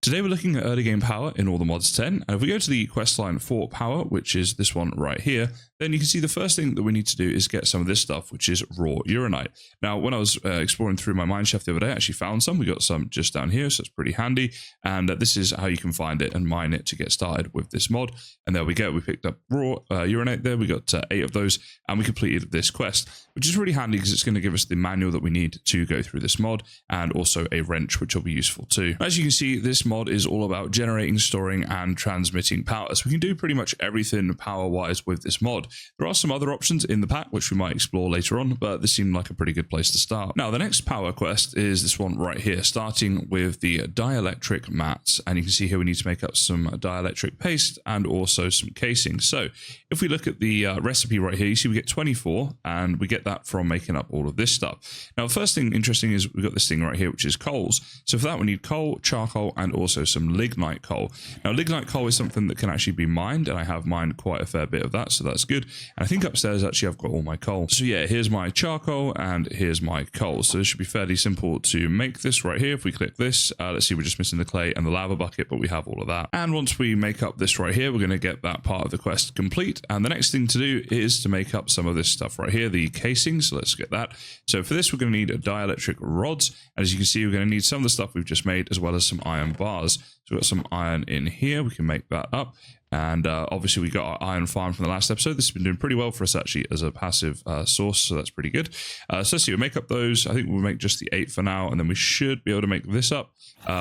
Today we're looking at early game power in all the mods 10, and if we go to the quest line for power, which is this one right here, then you can see the first thing that we need to do is get some of this stuff, which is raw uranite. Now, when I was exploring through my mine shaft the other day, I actually found some. We got some just down here, so it's pretty handy, and this is how you can find it and mine it to get started with this mod. And there we go, we picked up raw uranite there, we got 8 of those, and we completed this quest, which is really handy because it's going to give us the manual that we need to go through this mod, and also a wrench, which will be useful too. As you can see, this mod is all about generating, storing, and transmitting power, so we can do pretty much everything power-wise with this mod. There are some other options in the pack, which we might explore later on, but this seemed like a pretty good place to start. Now, the next power quest is this one right here, starting with the dielectric mats, and you can see here we need to make up some dielectric paste and also some casing. So if we look at the recipe right here, you see we get 24, and we get that from making up all of this stuff. Now, the first thing interesting is we've got this thing right here, which is coals. So for that, we need coal, charcoal, and also some lignite coal. Now, lignite coal is something that can actually be mined, and I have mined quite a fair bit of that, so that's good. And I think upstairs, actually, I've got all my coal. So yeah, here's my charcoal, and here's my coal. So this should be fairly simple to make this right here. If we click this, let's see, we're just missing the clay and the lava bucket, but we have all of that. And once we make up this right here, we're going to get that part of the quest complete. And the next thing to do is to make up some of this stuff right here, the casing. So let's get that. So for this, we're going to need dielectric rods. And as you can see, we're going to need some of the stuff we've just made, as well as some iron bars. So we've got some iron in here. We can make that up. And obviously we got our iron farm from the last episode. This has been doing pretty well for us actually as a passive source, so that's pretty good. So let's see, we'll make up those. I think we'll make just the 8 for now, and then we should be able to make this up.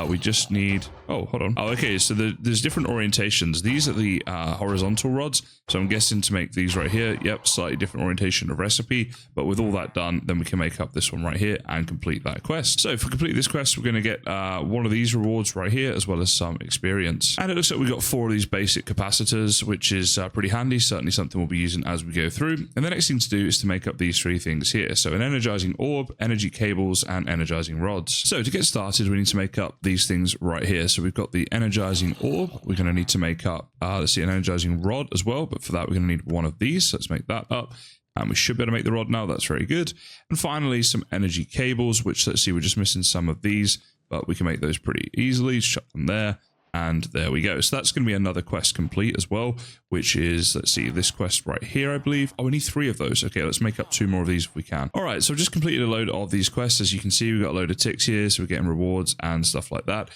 We just need, oh, hold on. Oh, okay, so there's different orientations. These are the horizontal rods, so I'm guessing to make these right here, yep, slightly different orientation of recipe, but with all that done, then we can make up this one right here and complete that quest. So for completing this quest, we're going to get one of these rewards right here, as well as some experience. And it looks like we got 4 of these basic capacitors, which is pretty handy, certainly something we'll be using as we go through. And the next thing to do is to make up these 3 things here. So an energizing orb, energy cables, and energizing rods. So to get started, we need to make up these things right here. So we've got the energizing orb. We're going to need to make up, let's see, an energizing rod as well. But for that, we're going to need one of these. So let's make that up. And we should be able to make the rod now. That's very good. And finally, some energy cables, which, let's see, we're just missing some of these, but we can make those pretty easily. Just chuck them there. And there we go. So that's going to be another quest complete as well, which is, let's see, this quest right here, I believe. Oh, we need 3 of those. Okay, let's make up 2 more of these if we can. All right, so I've just completed a load of these quests. As you can see, we've got a load of ticks here, so we're getting rewards and stuff like that.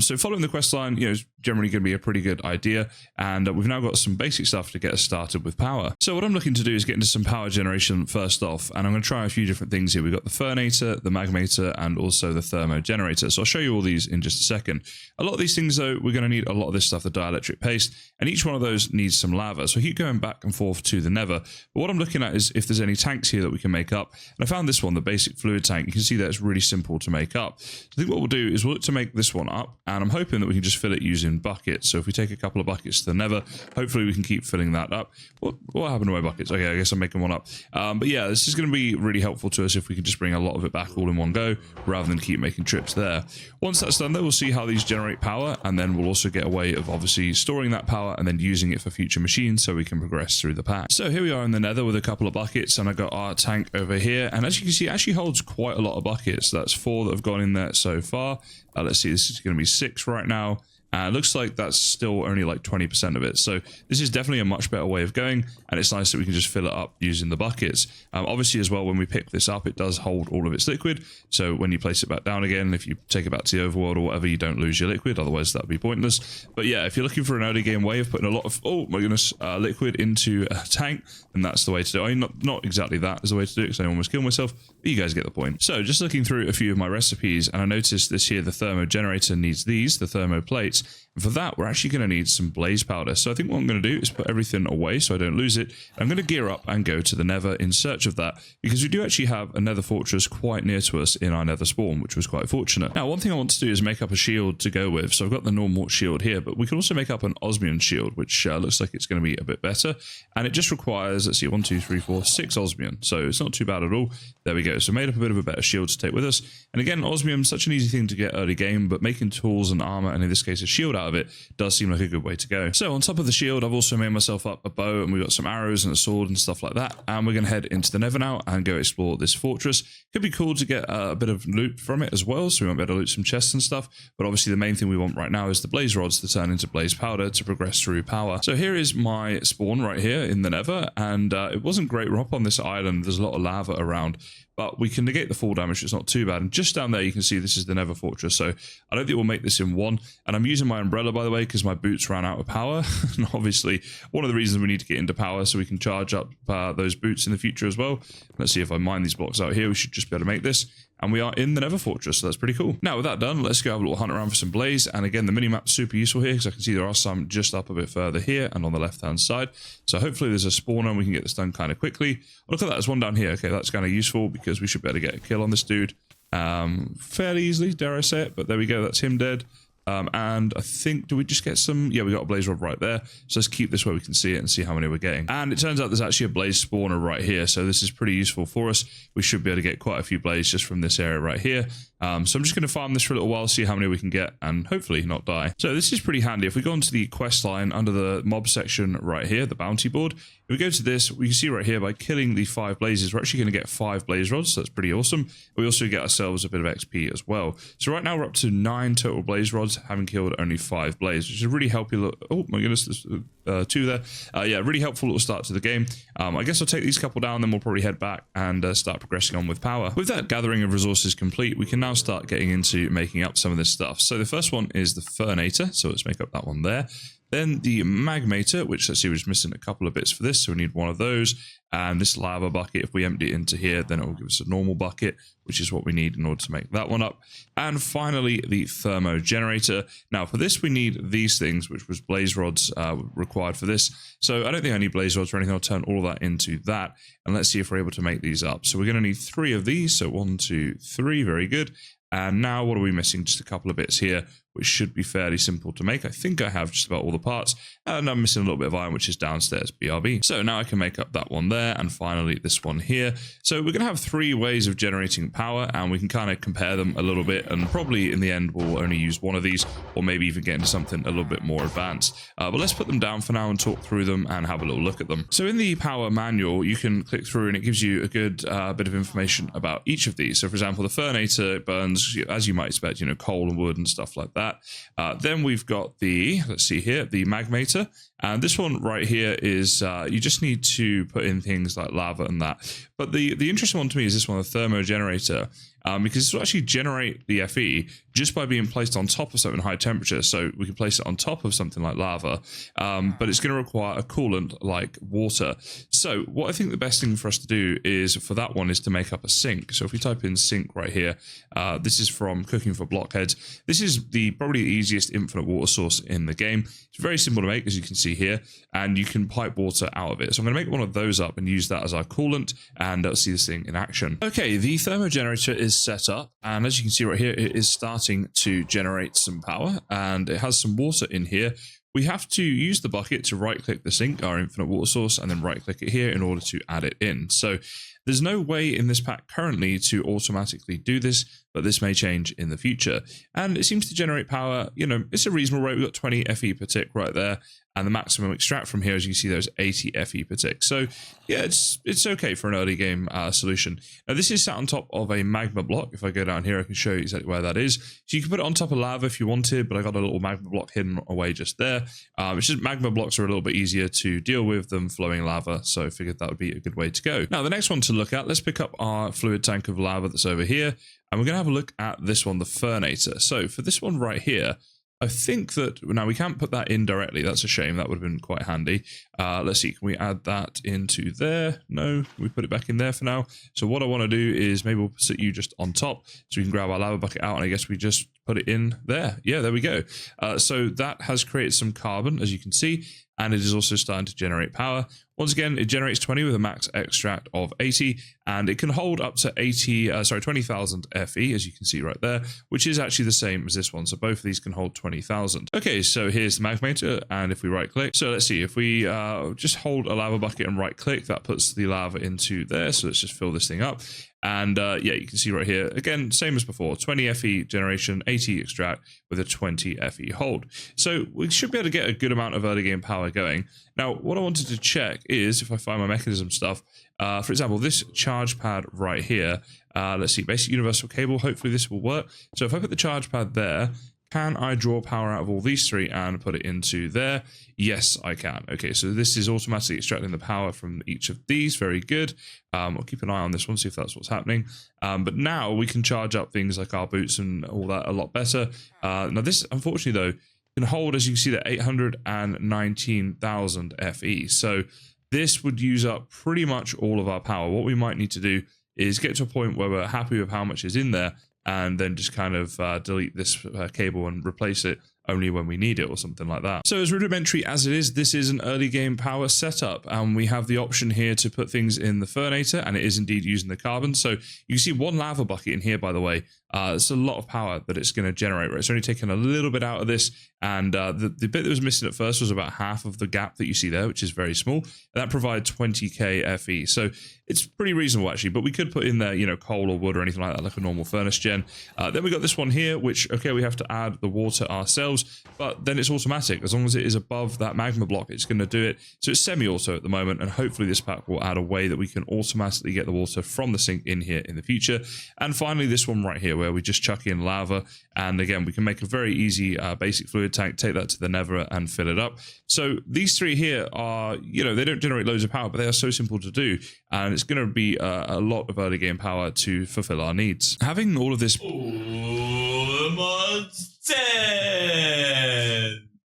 So following the quest line, you know, is generally going to be a pretty good idea. And we've now got some basic stuff to get us started with power. So what I'm looking to do is get into some power generation first off, and I'm going to try a few different things here. We've got the fernator, the magmator, and also the thermo generator. So I'll show you all these in just a second. A lot of these things, though, we're going to need a lot of this stuff, the dielectric paste, and each one of those needs some lava. So I keep going back and forth to the nether. But what I'm looking at is if there's any tanks here that we can make up. And I found this one, the basic fluid tank. You can see that it's really simple to make up. So I think what we'll do is we'll look to make this one up, and I'm hoping that we can just fill it using buckets. So if we take a couple of buckets to the nether, hopefully we can keep filling that up. What happened to my buckets? Okay, I guess I'm making one up. But yeah, this is going to be really helpful to us if we can just bring a lot of it back all in one go, rather than keep making trips there. Once that's done, though, we'll see how these generate power, and then we'll also get a way of obviously storing that power and then using it for future machines so we can progress through the pack. So here we are in the nether with a couple of buckets, and I got our tank over here, and as you can see, it actually holds quite a lot of buckets. That's 4 that have gone in there so far. Let's see, this is going to be 6 right now. It looks like that's still only like 20% of it. So this is definitely a much better way of going, and it's nice that we can just fill it up using the buckets. Obviously as well, when we pick this up, it does hold all of its liquid. So when you place it back down again, if you take it back to the overworld or whatever, you don't lose your liquid. Otherwise that would be pointless. But yeah, if you're looking for an early game way of putting a lot of, oh my goodness, liquid into a tank, then that's the way to do it. I mean, not exactly that is the way to do it, because I almost killed myself, but you guys get the point. So just looking through a few of my recipes, and I noticed this here, the thermo generator needs these, the thermo plates. And for that, we're actually going to need some blaze powder. So I think what I'm going to do is put everything away so I don't lose it. I'm going to gear up and go to the nether in search of that, because we do actually have a nether fortress quite near to us in our nether spawn, which was quite fortunate. Now, one thing I want to do is make up a shield to go with. So I've got the normal shield here, but we can also make up an osmium shield, which looks like it's going to be a bit better. And it just requires, let's see, 1, 2, 3, 4, 6 osmium. So it's not too bad at all. There we go. So made up a bit of a better shield to take with us. And again, osmium, such an easy thing to get early game, but making tools and armor, and in this case a shield out of it does seem like a good way to go. So on top of the shield, I've also made myself up a bow, and we've got some arrows and a sword and stuff like that. And we're going to head into the Nether now and go explore this fortress. Could be cool to get a bit of loot from it as well, so we might be able to loot some chests and stuff. But obviously the main thing we want right now is the blaze rods to turn into blaze powder to progress through power. So here is my spawn right here in the Nether, and it wasn't great. We're up on this island. There's a lot of lava around, but we can negate the fall damage. It's not too bad. And just down there, you can see this is the Nether fortress. So I don't think we'll make this in one. And I'm using my umbrella, by the way, because my boots ran out of power. And obviously, one of the reasons we need to get into power so we can charge up those boots in the future as well. Let's see if I mine these blocks out here. We should just be able to make this. And we are in the Nether fortress, so that's pretty cool. Now, with that done, let's go have a little hunt around for some blaze. And again, the minimap's super useful here because I can see there are some just up a bit further here and on the left-hand side. So hopefully there's a spawner and we can get this done kind of quickly. Look at that, there's one down here. Okay, that's kind of useful because we should be able to get a kill on this dude fairly easily, dare I say it. But there we go, that's him dead. And I think, do we just get some? Yeah, we got a blaze rod right there. So let's keep this where we can see it and see how many we're getting. And it turns out there's actually a blaze spawner right here. So this is pretty useful for us. We should be able to get quite a few blaze just from this area right here. So I'm just going to farm this for a little while, see how many we can get, and hopefully not die. So this is pretty handy. If we go onto the quest line under the mob section right here, the bounty board, if we go to this, we can see right here by killing the 5 blazes, we're actually going to get 5 blaze rods. So that's pretty awesome. We also get ourselves a bit of XP as well. So right now we're up to 9 total blaze rods, having killed only 5 blaze, which is a really helpful. Oh my goodness, there's 2 there. Yeah, really helpful little start to the game. I guess I'll take these couple down, then we'll probably head back and start progressing on with power. With that gathering of resources complete, we can now start getting into making up some of this stuff. So the first one is the Fernator, so let's make up that one there. Then the Magmator, which let's see, we're just missing a couple of bits for this, so we need one of those. And this lava bucket, if we empty it into here, then it will give us a normal bucket, which is what we need in order to make that one up. And finally, the Thermo Generator. Now, for this, we need these things, which was blaze rods required for this. So I don't think I need blaze rods or anything. I'll turn all of that into that. And let's see if we're able to make these up. So we're going to need 3 of these. So 1, 2, 3. Very good. And now what are we missing? Just a couple of bits here, which should be fairly simple to make. I think I have just about all the parts. And I'm missing a little bit of iron, which is downstairs, BRB. So now I can make up that one there, and finally this one here. So we're going to have 3 ways of generating power, and we can kind of compare them a little bit, and probably in the end we'll only use one of these, or maybe even get into something a little bit more advanced. But let's put them down for now and talk through them and have a little look at them. So in the power manual, you can click through and it gives you a good bit of information about each of these. So for example, the Fernator burns, as you might expect, you know, coal and wood and stuff like that. Then we've got the, let's see here, the Magmator. And this one right here is, you just need to put in things like lava and that. But the interesting one to me is this one, the Thermo Generator, because this will actually generate the Fe just by being placed on top of something high temperature. So we can place it on top of something like lava, but it's going to require a coolant like water. So what I think the best thing for us to do is, for that one, is to make up a sink. So if we type in sink right here, this is from Cooking for Blockheads. This is probably the easiest infinite water source in the game. It's very simple to make, as you can see here, and you can pipe water out of it. So I'm going to make one of those up and use that as our coolant, and see this thing in action. Okay, the Thermo Generator is set up, and as you can see right here, it is starting to generate some power, and it has some water in here. We have to use the bucket to right-click the sink, our infinite water source, and then right-click it here in order to add it in. So there's no way in this pack currently to automatically do this, but this may change in the future. And it seems to generate power, you know, it's a reasonable rate. We've got 20 Fe per tick right there. And the maximum extract from here, as you can see, there's 80 Fe per tick. So yeah, it's okay for an early game solution. Now this is sat on top of a magma block. If I go down here, I can show you exactly where that is. So you can put it on top of lava if you wanted, but I got a little magma block hidden away just there. It's just magma blocks are a little bit easier to deal with than flowing lava. So I figured that would be a good way to go. Now the next one to look at, let's pick up our fluid tank of lava that's over here. And we're going to have a look at this one, the Fernator. So for this one right here, I think that, now we can't put that in directly. That's a shame. That would have been quite handy. Let's see. Can we add that into there? No, we put it back in there for now. So what I want to do is maybe we'll sit you just on top so we can grab our lava bucket out, and I guess we just put it in there. Yeah, there we go. So that has created some carbon, as you can see, and it is also starting to generate power. Once again, it generates 20 with a max extract of 80, and it can hold up to 20,000 Fe, as you can see right there, which is actually the same as this one. So both of these can hold 20,000. Okay, so here's the Magmator, and if we right click, so let's see, if we just hold a lava bucket and right click, that puts the lava into there. So let's just fill this thing up. And yeah, you can see right here, again, same as before, 20 FE generation, 80 extract with a 20 FE hold. So we should be able to get a good amount of early game power going. Now, what I wanted to check is if I find my mechanism stuff, for example, this charge pad right here, let's see, basic universal cable, hopefully this will work. So if I put the charge pad there, can I draw power out of all these three and put it into there? Yes, I can. Okay, so this is automatically extracting the power from each of these. Very good. I'll keep an eye on this one, see if that's what's happening. But now we can charge up things like our boots and all that a lot better. Now this, unfortunately though, can hold, as you can see, that 819,000 FE. So this would use up pretty much all of our power. What we might need to do is get to a point where we're happy with how much is in there, and then just kind of delete this cable and replace it only when we need it or something like that. So as rudimentary as it is, this is an early game power setup, and we have the option here to put things in the Fernator, and it is indeed using the carbon. So you can see one lava bucket in here, by the way. It's a lot of power that it's going to generate, right? It's only taken a little bit out of this, and the bit that was missing at first was about half of the gap that you see there, which is very small. And that provides 20k FE. So it's pretty reasonable actually, but we could put in there, you know, coal or wood or anything like that, like a normal furnace gen. Then we got this one here, which, okay, we have to add the water ourselves, but then it's automatic. As long as it is above that magma block, it's going to do it. So it's semi-auto at the moment, and hopefully this pack will add a way that we can automatically get the water from the sink in here in the future. And finally, this one right here, where we just chuck in lava, and again, we can make a very easy basic fluid tank, take that to the nether and fill it up. So these three here are, you know, they don't generate loads of power, but they are so simple to do, and it's going to be a lot of early game power to fulfill our needs. Having all of this...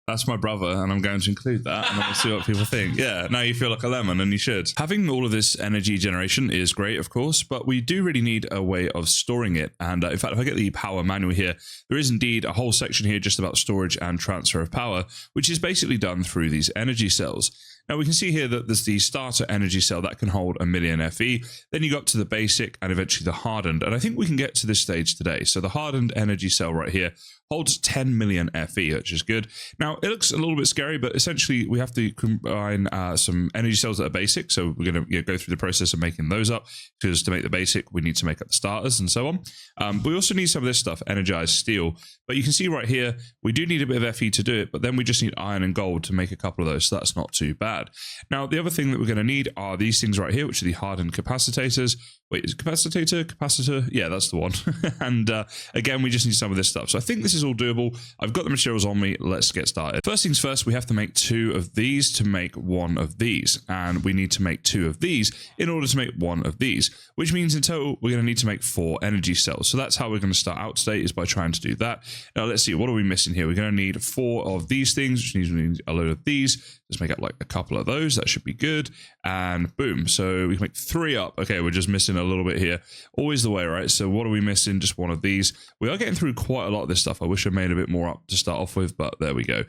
That's my brother, and I'm going to include that, and we'll see what people think. Yeah, now you feel like a lemon, and you should. Having all of this energy generation is great, of course, but we do really need a way of storing it. And in fact, if I get the power manual here, there is indeed a whole section here just about storage and transfer of power, which is basically done through these energy cells. Now we can see here that there's the starter energy cell that can hold 1,000,000 FE. Then you go up to the basic and eventually the hardened. And I think we can get to this stage today. So the hardened energy cell right here holds 10 million FE, which is good. Now it looks a little bit scary, but essentially we have to combine some energy cells that are basic. So we're going to go through the process of making those up, because to make the basic, we need to make up the starters and so on. But we also need some of this stuff, energized steel. But you can see right here, we do need a bit of FE to do it, but then we just need iron and gold to make a couple of those. So that's not too bad. Now, the other thing that we're going to need are these things right here, which are the hardened capacitors. Wait, is it capacitor? Yeah, that's the one. And again, we just need some of this stuff. So I think this is all doable. I've got the materials on me. Let's get started. First things first, we have to make 2 of these to make 1 of these. And we need to make 2 of these in order to make 1 of these, which means in total, we're going to need to make 4 energy cells. So that's how we're going to start out today, is by trying to do that. Now, let's see, what are we missing here? We're going to need 4 of these things, which means we need a load of these. Let's make up like a couple of those. That should be good. And boom. So we can make 3 up. Okay, we're just missing a little bit here. Always the way, right? So what are we missing? Just 1 of these. We are getting through quite a lot of this stuff. I wish I made a bit more up to start off with, but there we go.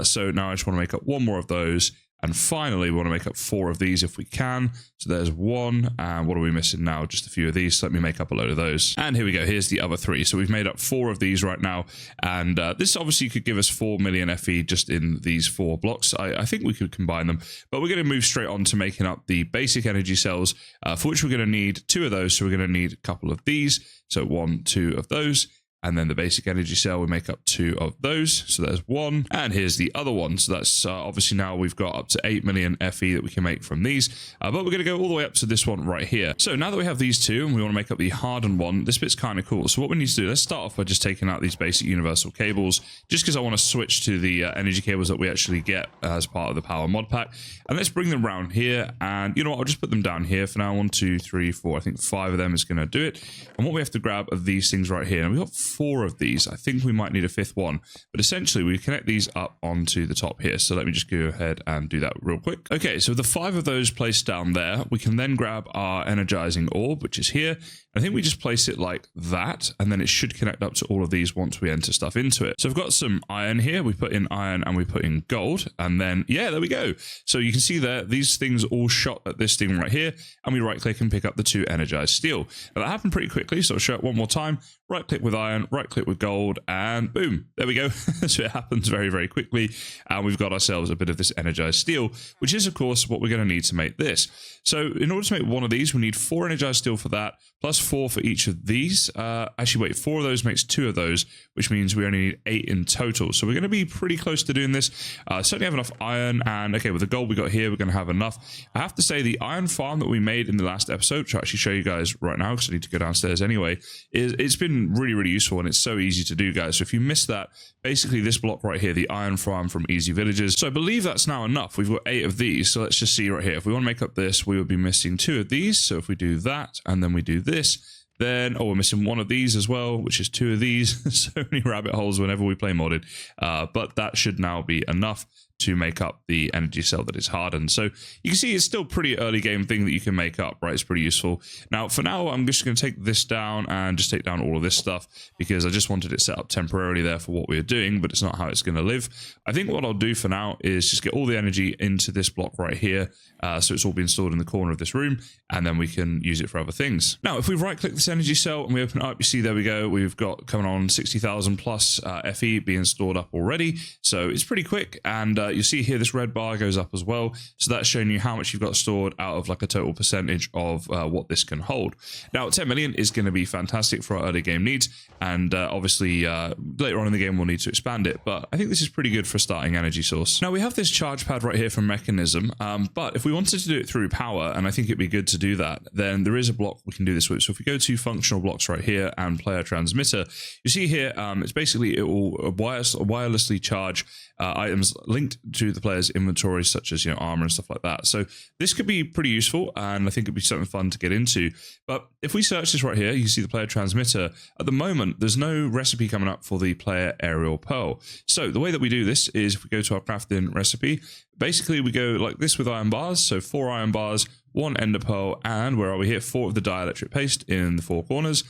So now I just want to make up 1 more of those. And finally, we want to make up 4 of these if we can. So there's 1. And what are we missing now? Just a few of these. So let me make up a load of those. And here we go. Here's the other 3. So we've made up 4 of these right now. And this obviously could give us 4 million FE just in these 4 blocks. I think we could combine them. But we're going to move straight on to making up the basic energy cells, for which we're going to need 2 of those. So we're going to need a couple of these. So 1, 2 of those. And then the basic energy cell, we make up 2 of those. So there's 1. And here's the other one. So that's obviously now we've got up to 8 million FE that we can make from these. But we're going to go all the way up to this one right here. So now that we have these 2 and we want to make up the hardened one, this bit's kind of cool. So what we need to do, let's start off by just taking out these basic universal cables, just because I want to switch to the energy cables that we actually get as part of the power mod pack. And let's bring them around here. And you know what? I'll just put them down here for now. 1, 2, 3, 4. I think 5 of them is going to do it. And what we have to grab are these things right here. And we've got 4 of these. I think we might need a 5th one, but essentially we connect these up onto the top here. So let me just go ahead and do that real quick. Okay, so the 5 of those placed down there, we can then grab our energizing orb, which is here. I think we just place it like that, and then it should connect up to all of these once we enter stuff into it. So I've got some iron here. We put in iron and we put in gold, and then, yeah, there we go. So you can see there, these things all shot at this thing right here, and we right click and pick up the 2 energized steel. Now that happened pretty quickly, so I'll show it one more time. Right click with iron, then right click with gold, and boom, there we go. So it happens very, very quickly, and we've got ourselves a bit of this energized steel, which is of course what we're going to need to make this. So in order to make one of these, we need 4 energized steel for that, plus 4 for each of these. Actually, wait, 4 of those makes 2 of those, which means we only need 8 in total. So we're going to be pretty close to doing this. Certainly have enough iron, and okay, with the gold we got here, we're going to have enough. I have to say, the iron farm that we made in the last episode, which I'll actually show you guys right now because I need to go downstairs anyway, it's been really, really useful, and it's so easy to do, guys. So if you missed that, basically this block right here, the iron farm from Easy Villages. So I believe that's now enough. We've got 8 of these. So let's just see right here. If we want to make up this, we would be missing 2 of these. So if we do that, and then we do this, then, oh, we're missing 1 of these as well, which is 2 of these. So many rabbit holes whenever we play modded. But that should now be enough to make up the energy cell that is hardened. So you can see it's still pretty early game thing that you can make up, right? It's pretty useful. Now, for now, I'm just going to take this down and just take down all of this stuff because I just wanted it set up temporarily there for what we were doing, but it's not how it's going to live. I think what I'll do for now is just get all the energy into this block right here. So it's all been stored in the corner of this room, and then we can use it for other things. Now, if we right click this energy cell and we open it up, you see there we go. We've got coming on 60,000 plus FE being stored up already. So it's pretty quick, and you see here this red bar goes up as well, so that's showing you how much you've got stored out of like a total percentage of what this can hold. Now 10 million is going to be fantastic for our early game needs, and obviously later on in the game we'll need to expand it, but I think this is pretty good for starting energy source. Now we have this charge pad right here from Mechanism, but if we wanted to do it through power, and I think it'd be good to do that, then there is a block we can do this with. So if we go to functional blocks right here and player transmitter, you see here it's basically, it will wirelessly charge items linked to the player's inventory, such as, you know, armor and stuff like that. So this could be pretty useful, and I think it'd be something fun to get into. But if we search this right here, you see the player transmitter. At the moment, there's no recipe coming up for the player aerial pearl. So the way that we do this is if we go to our crafting recipe, basically we go like this with iron bars. So 4 iron bars, 1 ender pearl, and where are we here? 4 of the dielectric paste in the 4 corners.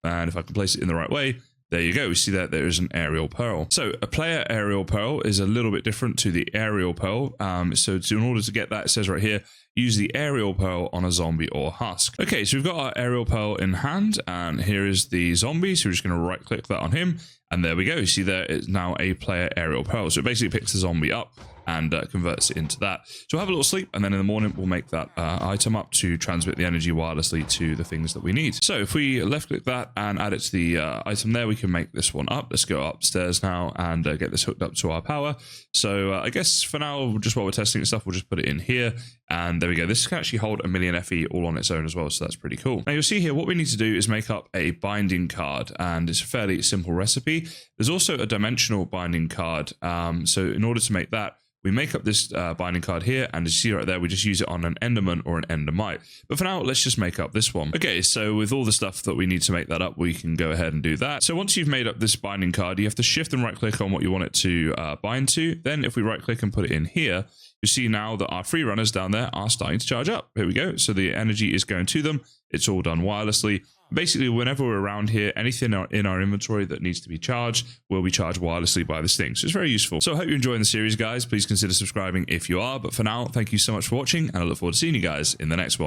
And if I can place it in the right way, there you go. We see that there is an aerial pearl. So a player aerial pearl is a little bit different to the aerial pearl. So in order to get that, it says right here, use the aerial pearl on a zombie or husk. Okay, so we've got our aerial pearl in hand, and here is the zombie. So we're just going to right click that on him, and there we go. You see there it's now a player aerial pearl. So it basically picks the zombie up and converts it into that. So we'll have a little sleep, and then in the morning we'll make that item up to transmit the energy wirelessly to the things that we need. So if we left click that and add it to the item there, we can make this one up. Let's go upstairs now and get this hooked up to our power. So I guess for now, just while we're testing stuff, we'll just put it in here, and there we go. This can actually hold 1,000,000 FE all on its own as well, so that's pretty cool. Now you'll see here what we need to do is make up a binding card, and it's a fairly simple recipe. There's also a dimensional binding card. So in order to make that, we make up this binding card here, and as you see right there, we just use it on an enderman or an endermite. But for now, let's just make up this one. Okay, so with all the stuff that we need to make that up, we can go ahead and do that. So once you've made up this binding card, you have to shift and right click on what you want it to bind to. Then if we right click and put it in here, you see now that our free runners down there are starting to charge up. Here we go. So the energy is going to them. It's all done wirelessly. Basically, whenever we're around here, anything in our inventory that needs to be charged will be charged wirelessly by this thing. So it's very useful. So I hope you're enjoying the series, guys. Please consider subscribing if you are. But for now, thank you so much for watching, and I look forward to seeing you guys in the next one.